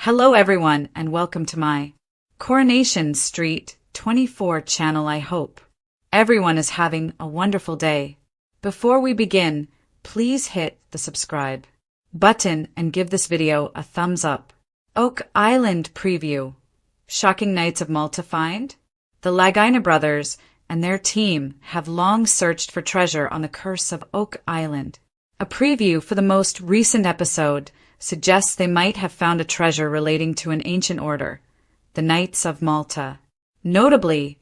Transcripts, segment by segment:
Hello everyone and welcome to my Coronation Street 24 channel. I hope everyone is having a wonderful day. Before we begin, please hit the subscribe button and give this video a thumbs up. Oak Island preview. Shocking Knights of Malta find? The Lagina brothers and their team have long searched for treasure on the curse of Oak Island. A preview for the most recent episode suggests they might have found a treasure relating to an ancient order, the Knights of Malta. Notably,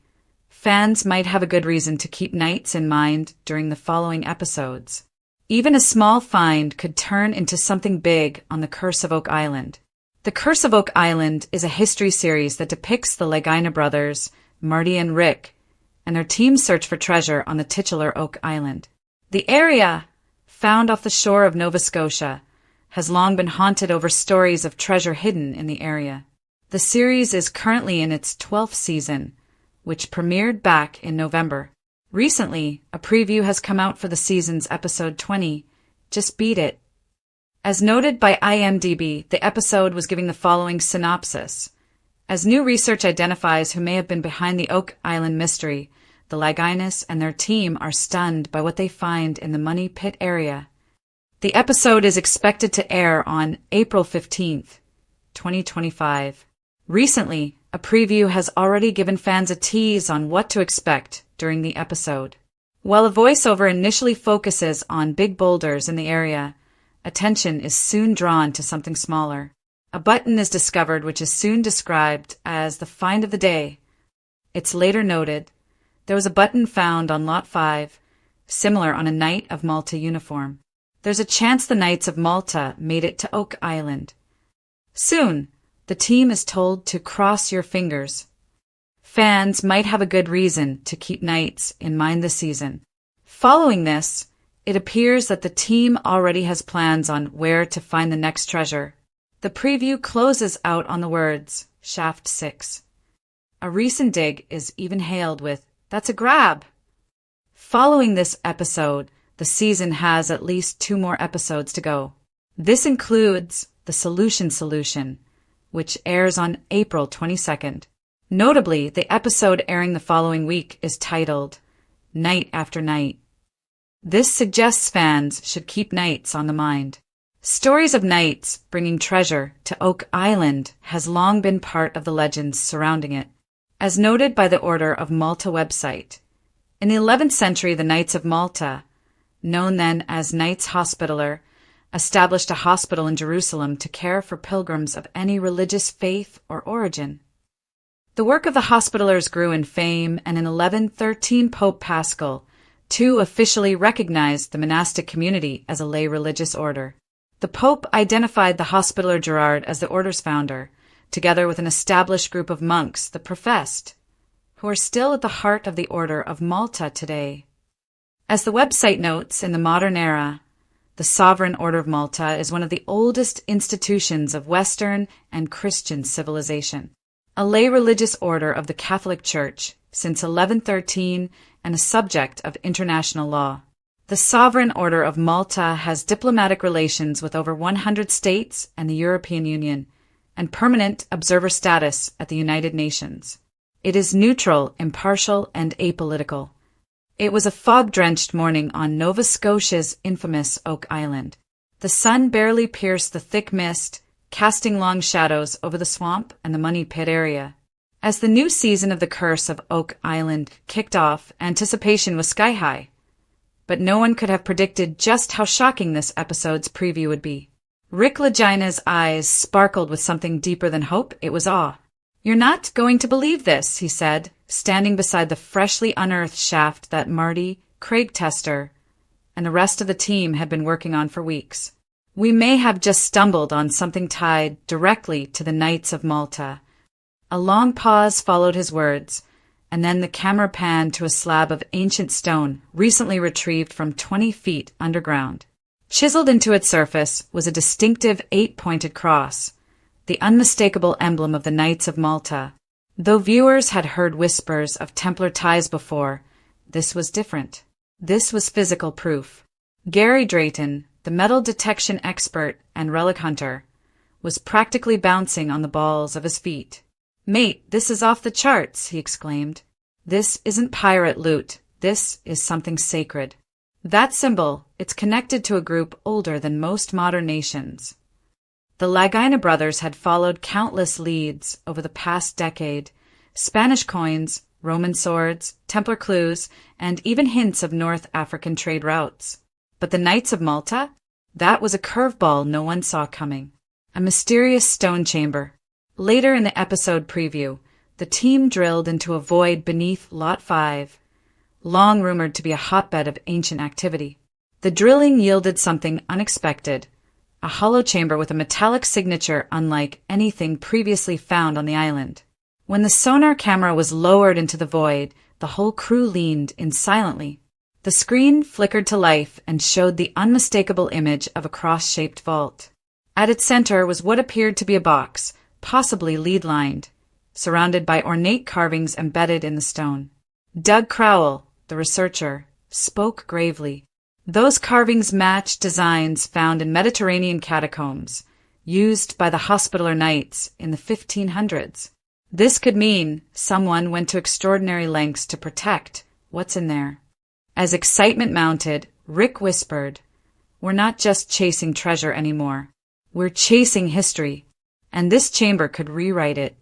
fans might have a good reason to keep knights in mind during the following episodes. Even a small find could turn into something big on the Curse of Oak Island. The Curse of Oak Island is a history series that depicts the Lagina brothers, Marty and Rick, and their team's search for treasure on the titular Oak Island. The area, found off the shore of Nova Scotia, has long been haunted over stories of treasure hidden in the area. The series is currently in its 12th season, which premiered back in November. Recently, a preview has come out for the season's episode 20, Just Beat It. As noted by IMDb, the episode was giving the following synopsis. As new research identifies who may have been behind the Oak Island mystery, the Laginas and their team are stunned by what they find in the Money Pit area. The episode is expected to air on April 15th, 2025. Recently, a preview has already given fans a tease on what to expect during the episode. While a voiceover initially focuses on big boulders in the area, attention is soon drawn to something smaller. A button is discovered which is soon described as the find of the day. It's later noted, there was a button found on Lot 5, similar on a Knight of Malta uniform. There's a chance the Knights of Malta made it to Oak Island. Soon, the team is told to cross your fingers. Fans might have a good reason to keep Knights in mind this season. Following this, it appears that the team already has plans on where to find the next treasure. The preview closes out on the words, Shaft 6. A recent dig is even hailed with, "That's a grab." Following this episode, the season has at least 2 more episodes to go. This includes The Solution, which airs on April 22nd. Notably, the episode airing the following week is titled Night After Night. This suggests fans should keep knights on the mind. Stories of knights bringing treasure to Oak Island has long been part of the legends surrounding it. As noted by the Order of Malta website, in the 11th century the Knights of Malta, known then as Knights Hospitaller, established a hospital in Jerusalem to care for pilgrims of any religious faith or origin. The work of the Hospitallers grew in fame, and in 1113 Pope Paschal II officially recognized the monastic community as a lay religious order. The Pope identified the Hospitaller Gerard as the order's founder, together with an established group of monks, the Professed, who are still at the heart of the Order of Malta today. As the website notes, in the modern era, the Sovereign Order of Malta is one of the oldest institutions of Western and Christian civilization, a lay religious order of the Catholic Church since 1113 and a subject of international law. The Sovereign Order of Malta has diplomatic relations with over 100 states and the European Union, and permanent observer status at the United Nations. It is neutral, impartial, and apolitical. It was a fog-drenched morning on Nova Scotia's infamous Oak Island. The sun barely pierced the thick mist, casting long shadows over the swamp and the Money Pit area. As the new season of The Curse of Oak Island kicked off, anticipation was sky-high. But no one could have predicted just how shocking this episode's preview would be. Rick Lagina's eyes sparkled with something deeper than hope. It was awe. "You're not going to believe this," he said, standing beside the freshly unearthed shaft that Marty, Craig Tester, and the rest of the team had been working on for weeks. "We may have just stumbled on something tied directly to the Knights of Malta." A long pause followed his words, and then the camera panned to a slab of ancient stone recently retrieved from 20 feet underground. Chiseled into its surface was a distinctive 8-pointed cross, the unmistakable emblem of the Knights of Malta. Though viewers had heard whispers of Templar ties before, this was different. This was physical proof. Gary Drayton, the metal detection expert and relic hunter, was practically bouncing on the balls of his feet. "Mate, this is off the charts," he exclaimed. "This isn't pirate loot. This is something sacred. That symbol, it's connected to a group older than most modern nations." The Lagina brothers had followed countless leads over the past decade: Spanish coins, Roman swords, Templar clues, and even hints of North African trade routes. But the Knights of Malta? That was a curveball no one saw coming. A mysterious stone chamber. Later in the episode preview, the team drilled into a void beneath Lot 5, long rumored to be a hotbed of ancient activity. The drilling yielded something unexpected: a hollow chamber with a metallic signature unlike anything previously found on the island. When the sonar camera was lowered into the void, the whole crew leaned in silently. The screen flickered to life and showed the unmistakable image of a cross-shaped vault. At its center was what appeared to be a box, possibly lead-lined, surrounded by ornate carvings embedded in the stone. Doug Crowell, the researcher, spoke gravely. Those carvings matched designs found in Mediterranean catacombs, used by the Hospitaller Knights in the 1500s. This could mean someone went to extraordinary lengths to protect what's in there. As excitement mounted, Rick whispered, "We're not just chasing treasure anymore. We're chasing history, and this chamber could rewrite it."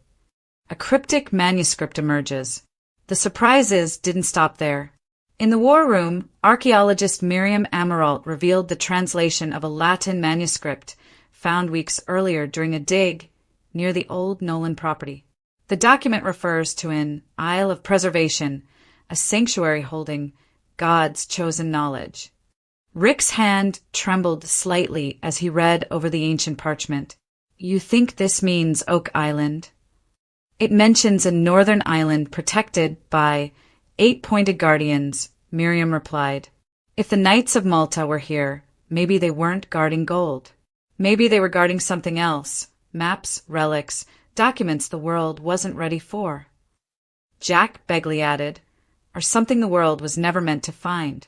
A cryptic manuscript emerges. The surprises didn't stop there. In the war room, archaeologist Miriam Amirault revealed the translation of a Latin manuscript found weeks earlier during a dig near the old Nolan property. The document refers to an Isle of Preservation, a sanctuary holding God's chosen knowledge. Rick's hand trembled slightly as he read over the ancient parchment. "You think this means Oak Island?" "It mentions a northern island protected by 8-pointed guardians," Miriam replied. "If the Knights of Malta were here, maybe they weren't guarding gold. Maybe they were guarding something else: maps, relics, documents the world wasn't ready for." Jack Begley added, "Or something the world was never meant to find."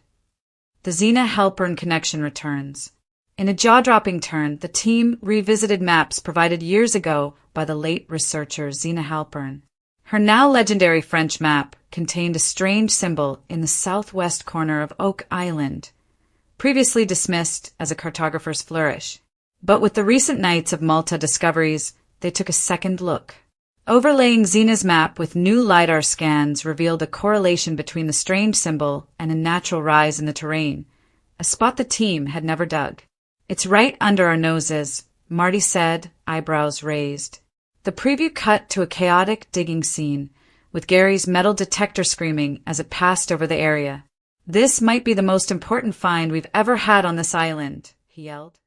The Zena Halpern connection returns. In a jaw-dropping turn, the team revisited maps provided years ago by the late researcher Zena Halpern. Her now legendary French map contained a strange symbol in the southwest corner of Oak Island, previously dismissed as a cartographer's flourish. But with the recent Knights of Malta discoveries, they took a second look. Overlaying Zena's map with new LiDAR scans revealed a correlation between the strange symbol and a natural rise in the terrain, a spot the team had never dug. "It's right under our noses," Marty said, eyebrows raised. The preview cut to a chaotic digging scene, with Gary's metal detector screaming as it passed over the area. "This might be the most important find we've ever had on this island," he yelled.